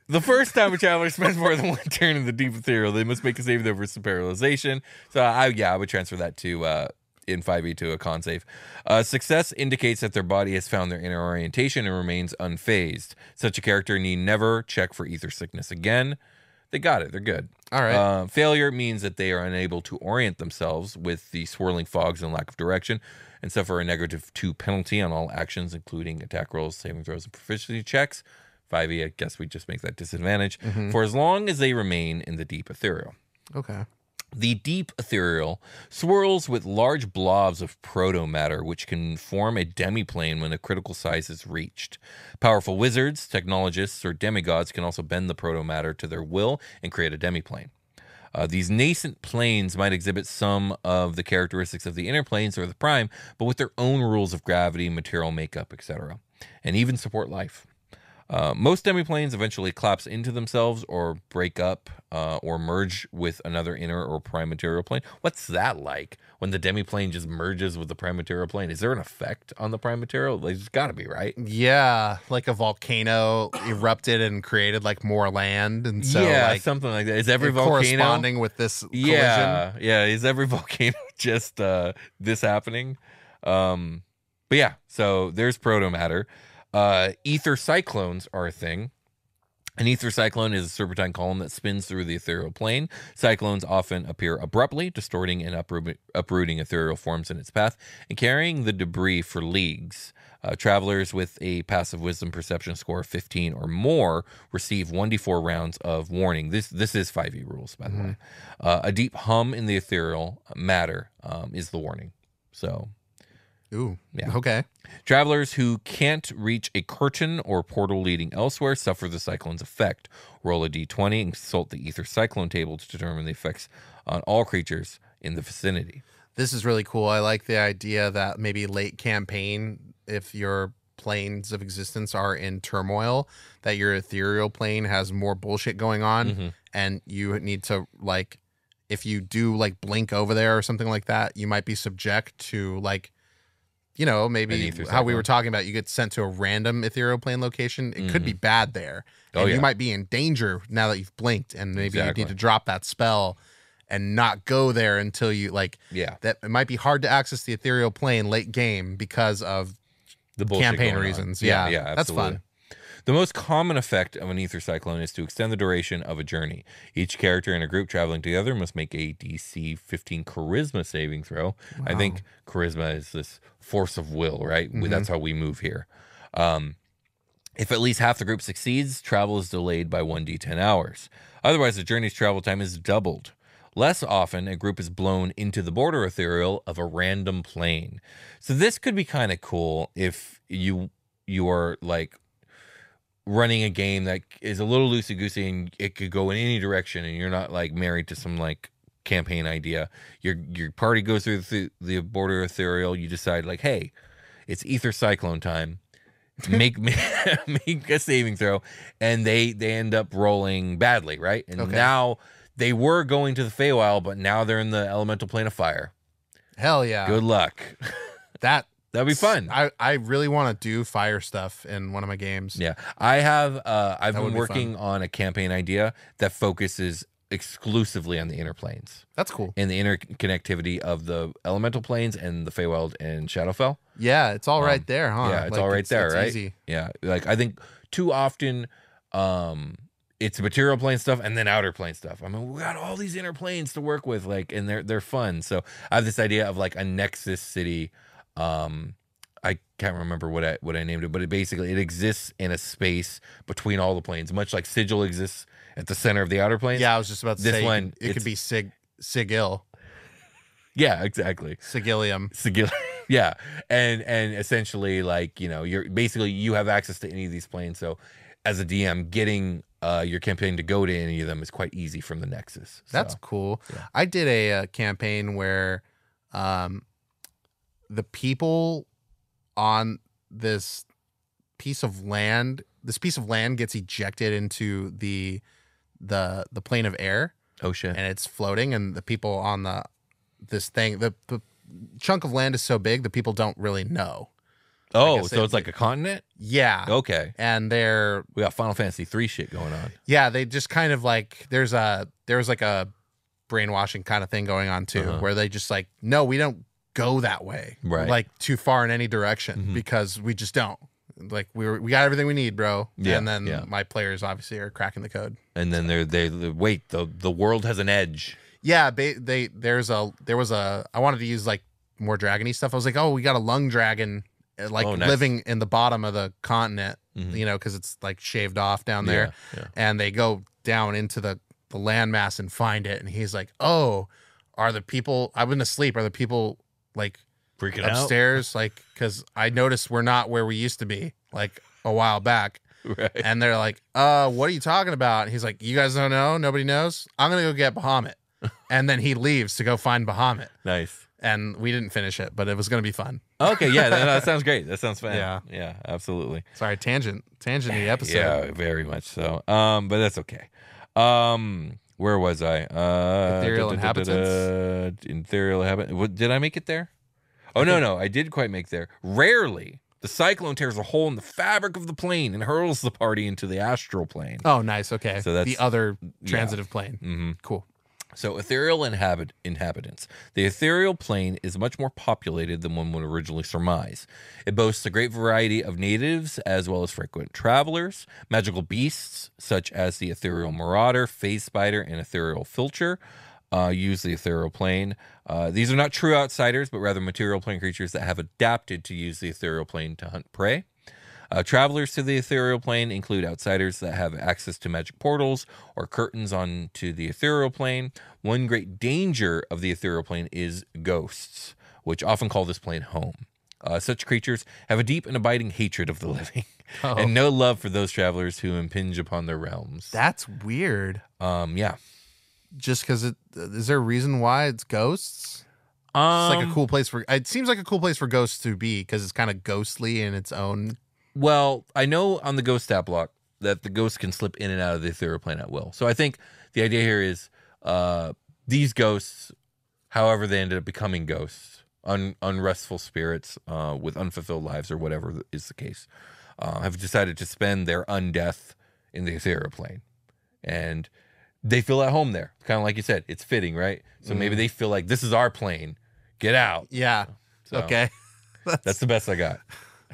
The first time a traveler spends more than one turn in the deep ethereal, they must make a save over some paralyzation. So I would transfer that to in 5e to a con save. Success indicates that their body has found their inner orientation and remains unfazed. Such a character need never check for ether sickness again. They got it. They're good. All right. Failure means that they are unable to orient themselves with the swirling fogs and lack of direction, and suffer a -2 penalty on all actions, including attack rolls, saving throws, and proficiency checks. 5e, I guess we just make that disadvantage for as long as they remain in the deep ethereal. Okay. The deep ethereal swirls with large blobs of proto-matter, which can form a demiplane when a critical size is reached. Powerful wizards, technologists, or demigods can also bend the proto-matter to their will and create a demiplane. These nascent planes might exhibit some of the characteristics of the inner planes or the prime, but with their own rules of gravity, material makeup, etc., and even support life. Most demiplanes eventually collapse into themselves or break up or merge with another inner or prime material plane. What's that like when the demiplane just merges with the prime material plane? Is there an effect on the prime material? There's got to be, right? Yeah, like a volcano erupted and created like more land, and so yeah, like something like that. Is every volcano corresponding with this collision? Yeah. Is every volcano just this happening? But yeah, so there's proto matter. Ether cyclones are a thing. An ether cyclone is a serpentine column that spins through the ethereal plane. Cyclones often appear abruptly, distorting and uprooting ethereal forms in its path and carrying the debris for leagues. Travelers with a passive wisdom perception score of 15 or more receive 1d4 rounds of warning. This is 5e rules, by the way. A deep hum in the ethereal matter is the warning. So... Ooh, yeah. Okay. Travelers who can't reach a curtain or portal leading elsewhere suffer the cyclone's effect. Roll a d20 and consult the ether cyclone table to determine the effects on all creatures in the vicinity. This is really cool. I like the idea that maybe late campaign, if your planes of existence are in turmoil, that your ethereal plane has more bullshit going on, and you need to, like, if you do like blink over there or something like that, you might be subject to like, you know, maybe how we were talking about, you get sent to a random ethereal plane location. It could be bad there. And you might be in danger now that you've blinked, and maybe you need to drop that spell and not go there until you like, that it might be hard to access the ethereal plane late game because of the campaign reasons. Yeah, that's fun. The most common effect of an ether cyclone is to extend the duration of a journey. Each character in a group traveling together must make a DC 15 charisma saving throw. Wow. I think charisma is this force of will, right? That's how we move here. If at least half the group succeeds, travel is delayed by 1d10 hours. Otherwise, the journey's travel time is doubled. Less often, a group is blown into the border ethereal of a random plane. So this could be kind of cool if you are like running a game that is a little loosey-goosey and it could go in any direction, and you're not like married to some like campaign idea. Your party goes through the border ethereal. You decide like, hey, it's ether cyclone time. Make a saving throw, and they end up rolling badly, right? And now they were going to the Feywild, but now they're in the elemental plane of fire. Hell yeah! Good luck. That'd be fun. I really want to do fire stuff in one of my games. Yeah, I have. I've been working on a campaign idea that focuses exclusively on the inner planes. That's cool. And the interconnectivity of the elemental planes and the Feywild and Shadowfell. Yeah, it's all right there, huh? Yeah, it's all right there, right? Easy. Yeah, like I think too often, it's material plane stuff and then outer plane stuff. I mean, we got all these inner planes to work with, like, and they're fun. So I have this idea of like a Nexus City, I can't remember what I named it, but it exists in a space between all the planes, much like Sigil exists at the center of the outer planes. Yeah, I was just about to This say one, it could be Sigil. Yeah, exactly. Sigillium. Yeah, and essentially, like, you know, you have access to any of these planes. So, as a DM, getting your campaign to go to any of them is quite easy from the Nexus. So, That's cool. yeah. I did a campaign where the people on this piece of land gets ejected into the plane of air. Oh shit! And it's floating, and the people on this thing, the chunk of land is so big, the people don't really know. Oh, so it's like a continent? Yeah. Okay. And we got Final Fantasy 3 shit going on. Yeah, they just kind of like there was like a brainwashing kind of thing going on too, where they just like, no, we don't go that way, right? Like too far in any direction because we just don't. Like we got everything we need, bro. Yeah, and then my players obviously are cracking the code. And then they wait, the world has an edge. Yeah, there was a I wanted to use like more dragony stuff. I was like, oh, we got a lung dragon like nice. living in the bottom of the continent, you know, because it's like shaved off down there. Yeah. And they go down into the landmass and find it. And he's like, oh, are the people, I've been asleep, are the people like freaking upstairs? Like, because I noticed we're not where we used to be like a while back. Right. And they're like, what are you talking about? And he's like, you guys don't know? Nobody knows? I'm going to go get Bahamut. And then he leaves to go find Bahamut. Nice. And we didn't finish it, but it was going to be fun. Okay, yeah, that sounds great. That sounds fun. Yeah, absolutely. Sorry, tangent the episode. Yeah, very much so. But that's okay. Where was I? Ethereal Inhabitants. Ethereal Inhabitants. Did I make it there? Oh no, I did quite make there. Rarely, the cyclone tears a hole in the fabric of the plane and hurls the party into the astral plane. Oh, nice. Okay, so that's the other transitive plane. Mm-hmm. Cool. So ethereal inhabitants. The ethereal plane is much more populated than one would originally surmise. It boasts a great variety of natives as well as frequent travelers. Magical beasts such as the ethereal marauder, phase spider, and ethereal filcher use the ethereal plane. These are not true outsiders, but rather material plane creatures that have adapted to use the ethereal plane to hunt prey. Travelers to the ethereal plane include outsiders that have access to magic portals or curtains onto the ethereal plane. One great danger of the ethereal plane is ghosts, which often call this plane home. Such creatures have a deep and abiding hatred of the living and no love for those travelers who impinge upon their realms. That's weird. Yeah. Just because is there a reason why it's ghosts? It's like a cool place it seems like a cool place for ghosts to be because it's kind of ghostly in its own. Well, I know on the ghost stat block that the ghosts can slip in and out of the ethereal plane at will. So I think the idea here is these ghosts, however they ended up becoming ghosts, unrestful spirits with unfulfilled lives or whatever is the case, have decided to spend their undeath in the ethereal plane. And they feel at home there. Kind of like you said, it's fitting, right? So maybe they feel like this is our plane. Get out. Yeah. So okay. That's the best I got.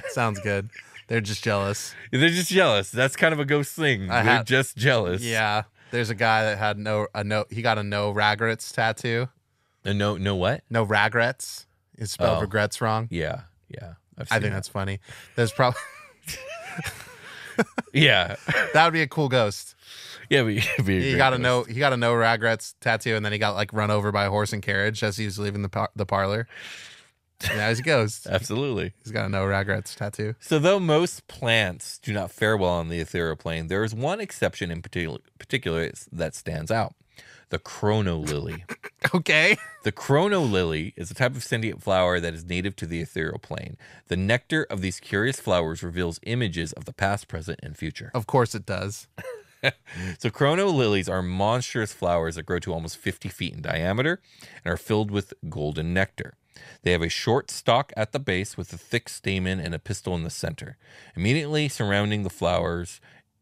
Sounds good. They're just jealous. They're just jealous. That's kind of a ghost thing. They're just jealous. Yeah. There's a guy that had he got a no regrets tattoo. A no what? No regrets. It's spelled regrets wrong. Yeah. I think that's funny. There's probably yeah. That would be a cool ghost. Yeah, he got a no regrets tattoo, and then he got like run over by a horse and carriage as he was leaving the parlor. Now he's a ghost. Absolutely. He's got a no regrets tattoo. So though most plants do not fare well on the ethereal plane, there is one exception in particular that stands out. The chrono lily. Okay. The chrono lily is a type of sentient flower that is native to the ethereal plane. The nectar of these curious flowers reveals images of the past, present, and future. Of course it does. So chrono lilies are monstrous flowers that grow to almost 50 feet in diameter and are filled with golden nectar. They have a short stalk at the base with a thick stamen and a pistil in the center. Immediately surrounding the flowers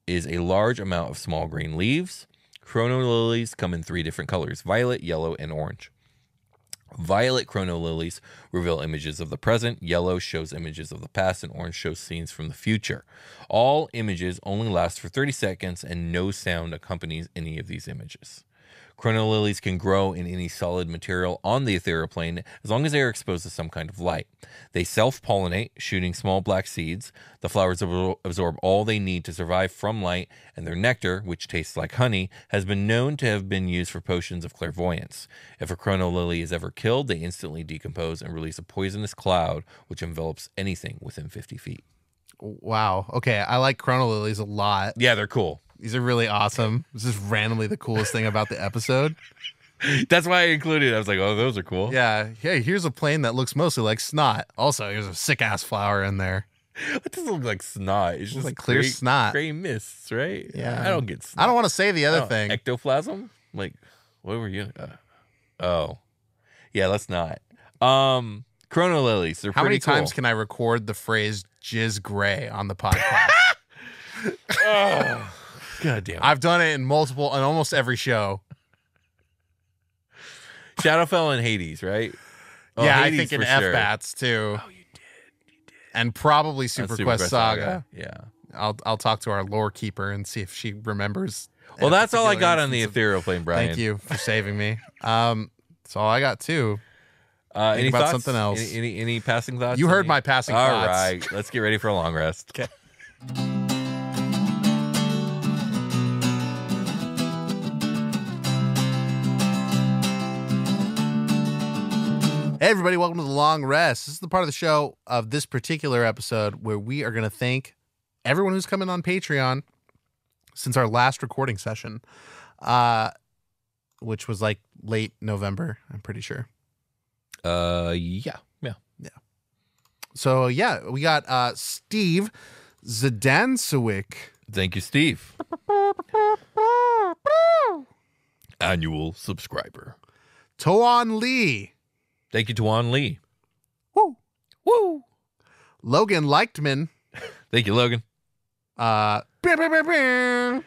is a large amount of small green leaves. Chrono lilies come in 3 different colors: violet, yellow, and orange. Violet chrono lilies reveal images of the present, yellow shows images of the past, and orange shows scenes from the future. All images only last for 30 seconds, and no sound accompanies any of these images. Chrono lilies can grow in any solid material on the ethereal plane as long as they are exposed to some kind of light. They self-pollinate, shooting small black seeds. The flowers absorb all they need to survive from light, and their nectar, which tastes like honey, has been known to have been used for potions of clairvoyance. If a chrono lily is ever killed, they instantly decompose and release a poisonous cloud which envelops anything within 50 feet. Wow. Okay, I like chrono lilies a lot. Yeah, they're cool. These are really awesome. This is randomly the coolest thing about the episode. That's why I included it. I was like, oh, those are cool. Yeah. Hey, here's a plane that looks mostly like snot. Also, here's a sick ass flower in there. It doesn't look like snot. It's just like clear snot. Gray mists, right? Yeah. I don't get snot. I don't want to say the other thing. Ectoplasm? Like, what were you? Oh. Yeah, let's not. Chrono lilies. They're How many pretty cool. times can I record the phrase jizz gray on the podcast? Oh, God damn it. I've done it in almost every show. Shadowfell and Hades, right? Oh, yeah, Hades I think in for sure. F-Bats too. Oh, you did. And probably Super Quest Saga. Yeah. I'll talk to our lore keeper and see if she remembers. Well, that's all I particular got on the instance of- ethereal plane, Brian. Thank you for saving me. That's all I got too. Any about thoughts? something else. Any passing thoughts? You heard Any- my passing All thoughts. right, let's get ready for a long rest. Okay. Hey everybody, welcome to the long rest. This is the part of the show of this particular episode where we are going to thank everyone who's come in on Patreon since our last recording session, which was like late November, I'm pretty sure. Yeah. So yeah, we got Steve Zdansewicz. Thank you, Steve. Annual subscriber. Toan Lee. Thank you, Tuan Lee. Woo. Woo. Logan Leichtman. Thank you, Logan. Brr, brr, brr, brr.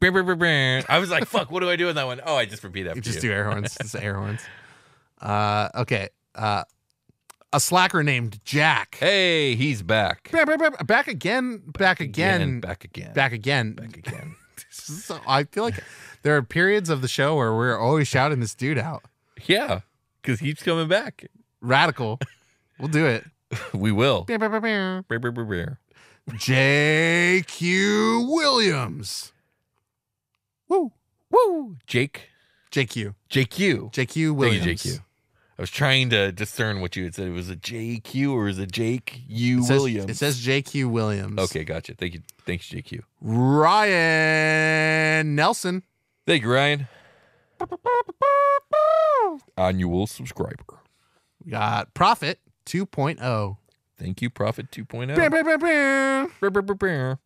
Brr, brr, brr, brr. I was like, fuck, what do I do with that one? Oh, I just repeat after You just you. do air horns. It's air horns. Okay. A slacker named Jack. Hey, he's back. Brr, brr, brr. Back again. Back again. Back again. Back again. Back again. So I feel like there are periods of the show where we're always shouting this dude out. Yeah, because he keeps coming back. Radical. We'll do it. We will. Brr, brr, brr, brr. Brr, brr, brr, brr. J.Q. Williams. Woo. Woo. Jake. JQ. JQ. JQ Williams. Thank you, JQ. I was trying to discern what you had said. It was a JQ or is it Jake U It says- Williams? It says JQ Williams. Okay, gotcha. Thank you. Thanks, JQ. Ryan Nelson. Thank you, Ryan. Annual subscriber. We got Prophet 2.0. Thank you, Prophet 2.0. Brr, brr, brr, brr. Brr, brr, brr, brr.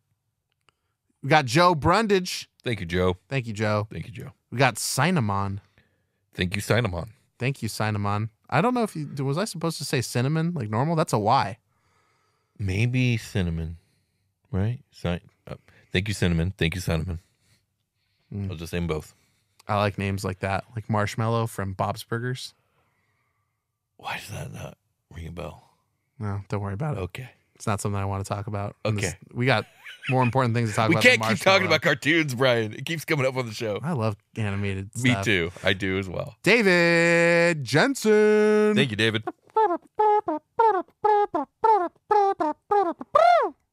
We got Joe Brundage. Thank you, Joe. Thank you, Joe. Thank you, Joe. We got Cinnamon. Thank you, Cinnamon. Thank you, Cinnamon. I don't know if you was I supposed to say cinnamon like normal? That's a Y. Maybe cinnamon, right? Thank you, Cinnamon. Thank you, Cinnamon. I'll just say them both. I like names like that, like Marshmallow from Bob's Burgers. Why does that not ring a bell? No, don't worry about it. Okay. It's not something I want to talk about. Okay. We got more important things to talk We about. can't than keep talking Marshmallow. about cartoons, Brian. It keeps coming up on the show. I love animated Me stuff. too. I do as well. David Jensen. Thank you, David.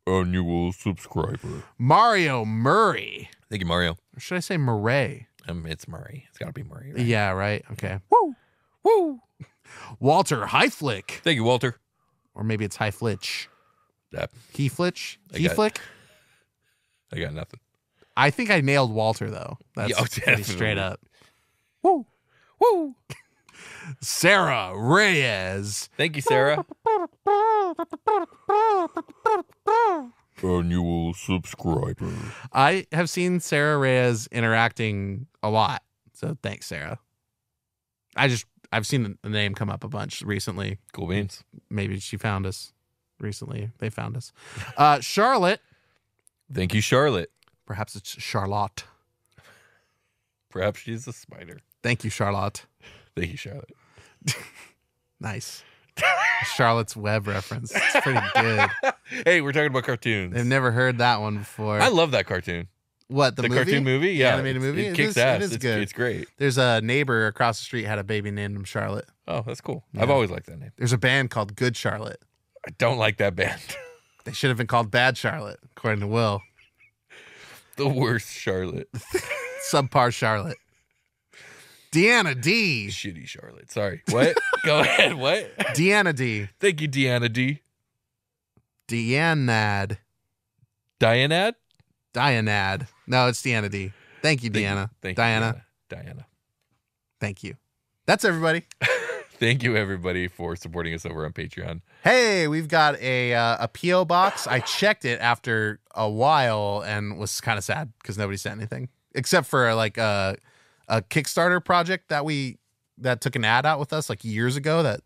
Annual subscriber. Mario Murray. Thank you, Mario. Or should I say Murray? It's Murray. It's got to be Murray. Right? Yeah, right. Okay. Woo. Woo. Walter Highflick. Thank you, Walter. Or maybe it's Highflitch. That Heaflitch? I got it. Heaflick? I got nothing. I think I nailed Walter, though. That's Yeah, oh, pretty definitely. straight up. Woo. Woo. Sarah Reyes. Thank you, Sarah. Annual subscriber. I have seen Sarah Reyes interacting a lot. So thanks, Sarah. I've seen the name come up a bunch recently. Cool beans. Maybe she found us recently. They found us. Charlotte. Thank you, Charlotte. Perhaps it's Charlotte. Perhaps she's a spider. Thank you, Charlotte. Thank you, Charlotte. Nice. Charlotte's Web reference. It's pretty good. Hey, we're talking about cartoons. They've never heard that one before. I love that cartoon. What, the movie? cartoon movie? The Yeah, animated movie? It kicks is, ass. It is it's good. It's great. There's a neighbor across the street had a baby named him Charlotte. Oh, that's cool. Yeah. I've always liked that name. There's a band called Good Charlotte. I don't like that band. They should have been called Bad Charlotte, according to Will. The worst Charlotte. Subpar Charlotte. Deanna D. Shitty Charlotte. Sorry. What? Go ahead. What? Deanna D. Thank you, Deanna D. Deanad. Dianad? Dianad. No, it's Deanna D. Thank you, Deanna. Thank Diana. you, Diana. Thank you. That's everybody. Thank you, everybody, for supporting us over on Patreon. Hey, we've got a P.O. box. I checked it after a while and was kind of sad because nobody sent anything except for like a Kickstarter project that took an ad out with us like years ago that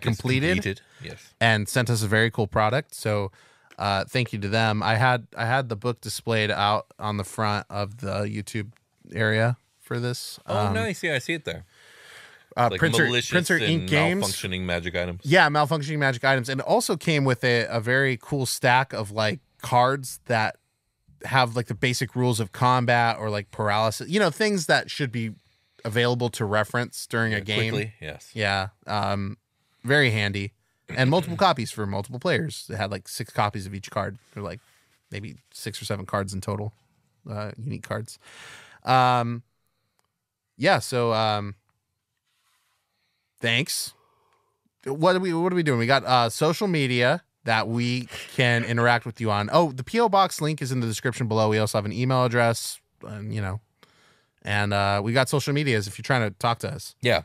completed. Yes. And sent us a very cool product. So thank you to them. I had the book displayed out on the front of the YouTube area for this. Oh, nice. Yeah, I see it there. Like printer and ink games, malfunctioning magic items. Yeah, malfunctioning magic items, and it also came with a very cool stack of like cards that have like the basic rules of combat or like paralysis. You know, things that should be available to reference during a game. Quickly, yes. Yeah, very handy, and multiple copies for multiple players. It had like 6 copies of each card, or like maybe 6 or 7 cards in total, unique cards. Yeah, so. Thanks. What are we doing? We got social media that we can interact with you on. Oh, the P.O. Box link is in the description below. We also have an email address, and we got social medias if you're trying to talk to us. Yeah.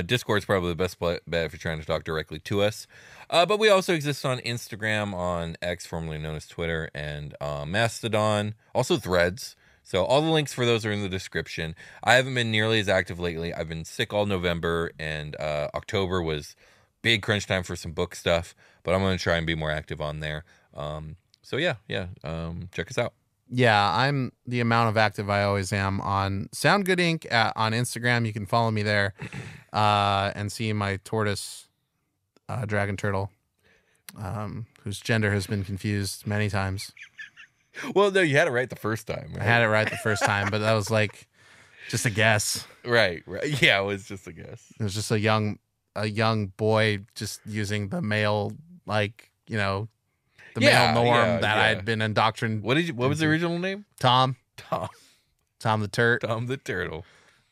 Discord's probably the best bet if you're trying to talk directly to us. But we also exist on Instagram, on X, formerly known as Twitter, and Mastodon, also Threads. So all the links for those are in the description. I haven't been nearly as active lately. I've been sick all November, and October was big crunch time for some book stuff. But I'm going to try and be more active on there. So yeah. Check us out. Yeah, I'm the amount of active I always am on Sound Good Inc. On Instagram. You can follow me there and see my tortoise dragon turtle, whose gender has been confused many times. Well, no, you had it right the first time. Right? I had it right the first time, but that was like just a guess. Right. Yeah, it was just a guess. It was just a young boy just using the male, like, male norm that I'd been indoctrinated. What was the original name? Tom the Turt. Tom the Turtle.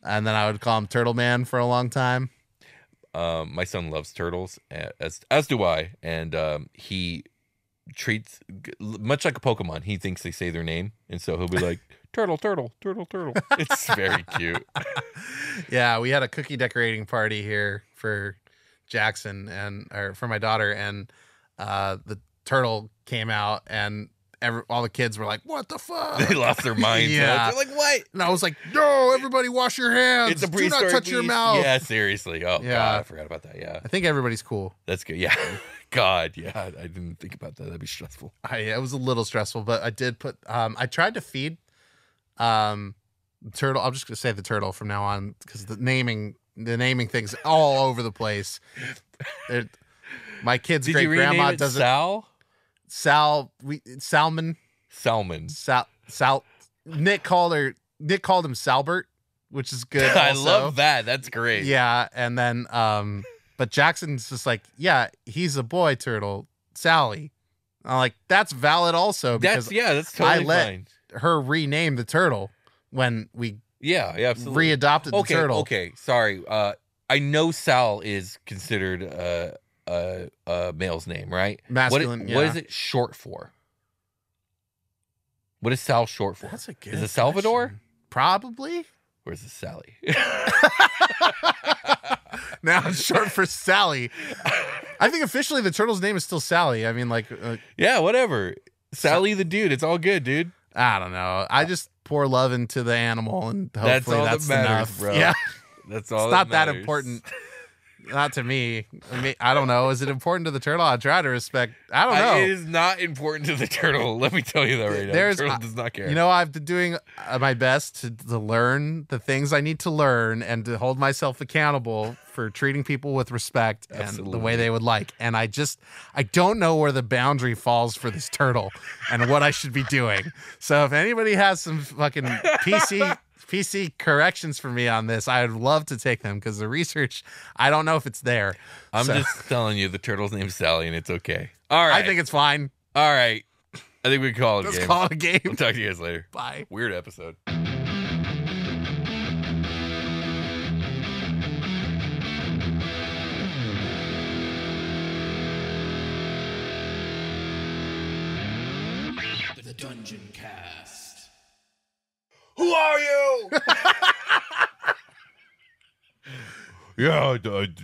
And then I would call him Turtle Man for a long time. My son loves turtles, as do I, and he treats much like a Pokemon. He thinks they say their name, and so he'll be like turtle. It's very cute. Yeah, we had a cookie decorating party here for Jackson or for my daughter, and the turtle came out, and all the kids were like, "What the fuck?" They lost their minds. Yeah, they're like, "What?" And I was like, "No, everybody, wash your hands. It's a Do not prehistoric touch your beast. mouth." Yeah, seriously. Oh Yeah. God, I forgot about that. Yeah, I think everybody's cool. that's good. Yeah, God, yeah, I didn't think about that. That'd be stressful. It was a little stressful, but I did put. I tried to feed, turtle. I'm just gonna say the turtle from now on because the naming things all over the place. My kid's Did great you rename grandma it does Sal? Salmon. Nick called him Salbert, which is good. I also. love that. That's great. Yeah, and then but Jackson's just like, yeah, he's a boy turtle, Sally. I'm like, that's valid also because that's totally I let fine. her rename the turtle when we Yeah, absolutely. readopted the turtle. Okay, sorry. I know Sal is considered a male's name, right? Masculine. What is it short for? What is Sal short for? That's a good. Is it Salvador? question. Probably. Or is it Sally? Now it's short for Sally. I think officially the turtle's name is still Sally. I mean, like, Yeah, whatever. Sally the dude. It's all good, dude. I don't know. I just pour love into the animal, and hopefully that's all that matters, enough. bro. Yeah, That's all. it's not that matters. important. Not to me. I don't know. Is it important to the turtle? I try to respect. I don't know. It is not important to the turtle. Let me tell you that right now. The turtle does not care. You know, I've been doing my best to learn the things I need to learn and to hold myself accountable for treating people with respect and the Absolutely. way they would like. And I don't know where the boundary falls for this turtle and what I should be doing. So if anybody has some fucking PC corrections for me on this, I would love to take them because the research, I don't know if it's there. I'm So, just telling you, the turtle's name's Sally, and it's okay. All right. I think it's fine. All right. I think we can call it a Let's game. call it a game. We'll talk to you guys later. Bye. Weird episode. The Dungeoncast. Who are you? Yeah,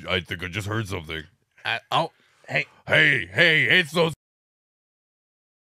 I think I just heard something. Oh, hey. Hey, it's those